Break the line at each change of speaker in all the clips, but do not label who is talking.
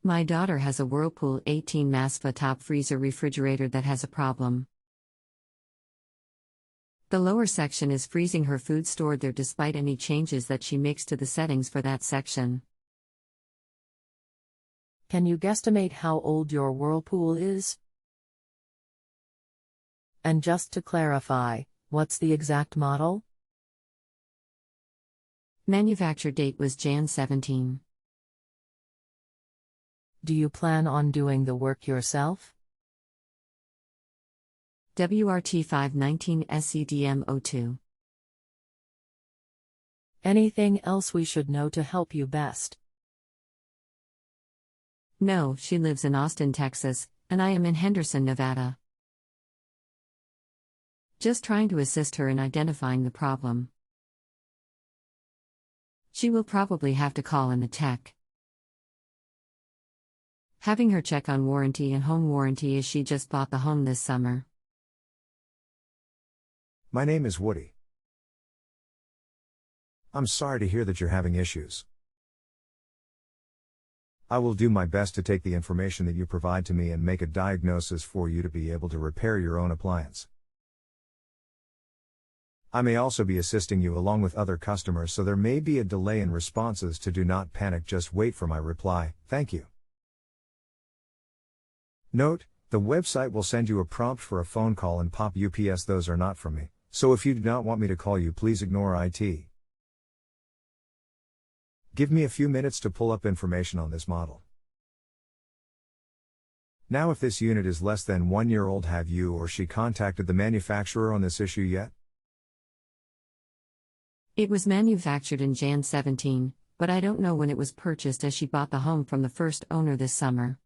My daughter has a Whirlpool 18MSTFA top freezer refrigerator that has a problem. The lower section is freezing her food stored there despite any changes that she makes to the settings for that section.
Can you guesstimate how old your Whirlpool is? And just to clarify, what's the exact model?
Manufacture date was Jan 17.
Do you plan on doing the work yourself?
WRT 519 SCDM02.
Anything else we should know to help you best?
No, she lives in Austin, Texas, and I am in Henderson, Nevada. Just trying to assist her in identifying the problem. She will probably have to call in the tech. Having her check on warranty and home warranty as she just bought the home this summer.
My name is Woody. I'm sorry to hear that you're having issues. I will do my best to take the information that you provide to me and make a diagnosis for you to be able to repair your own appliance. I may also be assisting you along with other customers, so there may be a delay in responses. Do not panic, just wait for my reply. Thank you. Note, the website will send you a prompt for a phone call and pop UPS. Those are not from me, so if you do not want me to call you, please ignore IT. Give me a few minutes to pull up information on this model. Now, if this unit is less than 1 year old, have you or she contacted the manufacturer on this issue yet?
It was manufactured in Jan 17, but I don't know when it was purchased as she bought the home from the first owner this summer.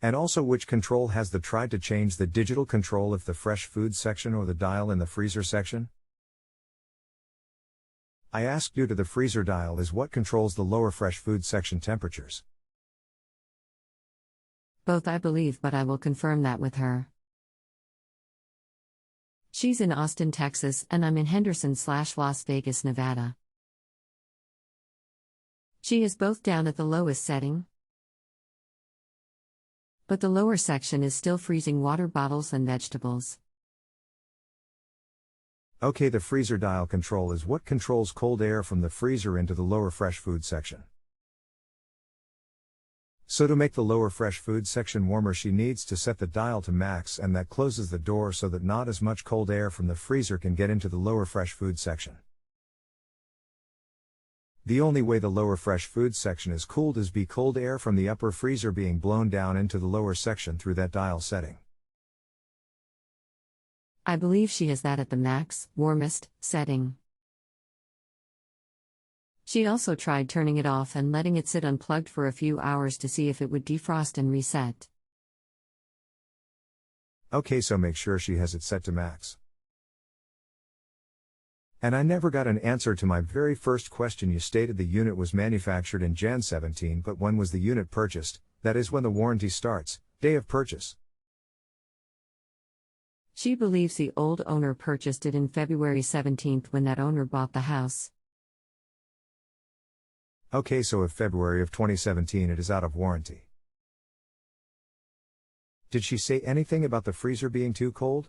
And also, which control has tried to change the digital control, if the fresh food section or the dial in the freezer section? I ask, due to the freezer dial is what controls the lower fresh food section temperatures.
Both, I believe, but I will confirm that with her. She's in Austin, Texas, and I'm in Henderson/Las Vegas, Nevada. She is both down at the lowest setting, but the lower section is still freezing water bottles and vegetables.
Okay, the freezer dial control is what controls cold air from the freezer into the lower fresh food section. So to make the lower fresh food section warmer, she needs to set the dial to max, and that closes the door so that not as much cold air from the freezer can get into the lower fresh food section. The only way the lower fresh food section is cooled is by cold air from the upper freezer being blown down into the lower section through that dial setting.
I believe she has that at the max, warmest, setting. She also tried turning it off and letting it sit unplugged for a few hours to see if it would defrost and reset.
Okay, so make sure she has it set to max. And I never got an answer to my very first question. You stated the unit was manufactured in Jan 17, but when was the unit purchased? That is, when the warranty starts, day of purchase.
She believes the old owner purchased it in February 17 when that owner bought the house.
Okay, so if February of 2017, it is out of warranty. Did she say anything about the freezer being too cold?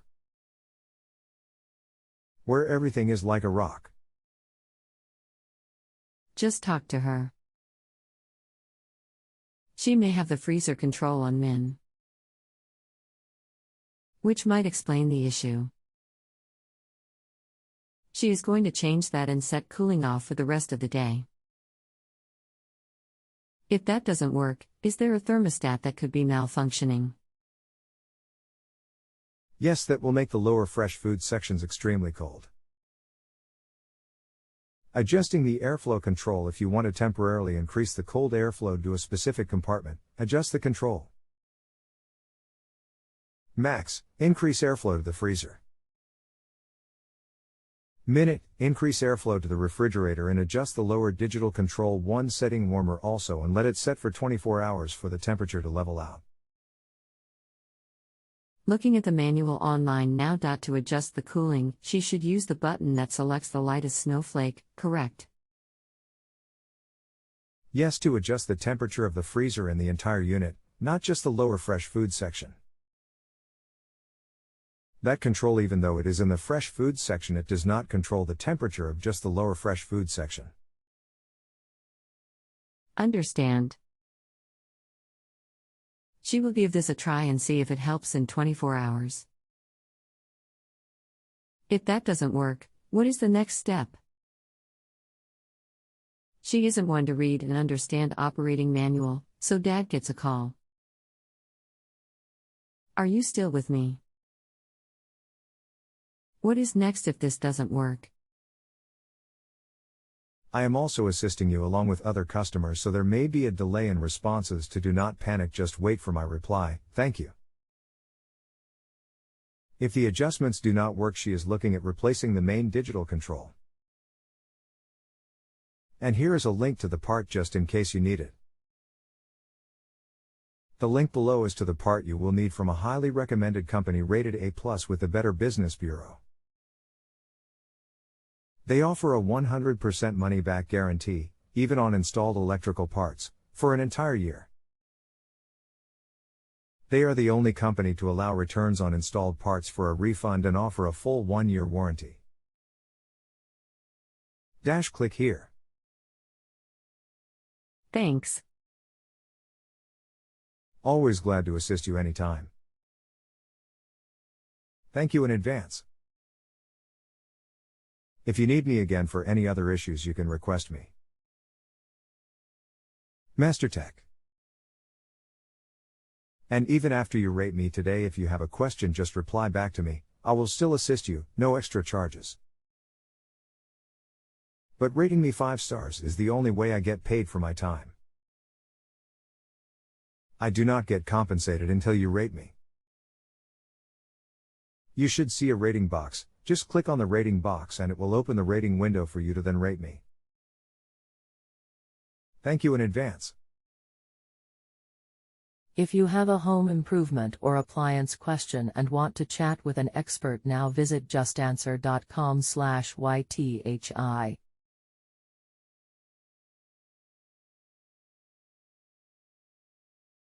Where everything is like a rock.
Just talk to her. She may have the freezer control on min, which might explain the issue. She is going to change that and set cooling off for the rest of the day. If that doesn't work, is there a thermostat that could be malfunctioning?
Yes, that will make the lower fresh food sections extremely cold. Adjusting the airflow control. If you want to temporarily increase the cold airflow to a specific compartment, adjust the control. Max, increase airflow to the freezer. Minute, increase airflow to the refrigerator and adjust the lower digital control one setting warmer also, and let it set for 24 hours for the temperature to level out.
Looking at the manual online now. To adjust the cooling, she should use the button that selects the lightest snowflake, correct?
Yes to adjust the temperature of the freezer in the entire unit, not just the lower fresh food section. That control, even though it is in the fresh foods section, it does not control the temperature of just the lower fresh food section.
Understand. She will give this a try and see if it helps in 24 hours. If that doesn't work, what is the next step? She isn't one to read and understand operating manual, so Dad gets a call. Are you still with me? What is next if this doesn't work?
I am also assisting you along with other customers, so there may be a delay in responses. Do not panic, just wait for my reply, thank you. If the adjustments do not work, she is looking at replacing the main digital control. And here is a link to the part just in case you need it. The link below is to the part you will need from a highly recommended company rated A+ with the Better Business Bureau. They offer a 100% money-back guarantee, even on installed electrical parts, for an entire year. They are the only company to allow returns on installed parts for a refund and offer a full 1-year warranty. Click here.
Thanks.
Always glad to assist you anytime. Thank you in advance. If you need me again for any other issues, you can request me. MasterTech. And even after you rate me today, if you have a question, just reply back to me. I will still assist you, no extra charges. But rating me 5 stars is the only way I get paid for my time. I do not get compensated until you rate me. You should see a rating box. Just click on the rating box and it will open the rating window for you to then rate me. Thank you in advance.
If you have a home improvement or appliance question and want to chat with an expert now, visit justanswer.com/YTHI.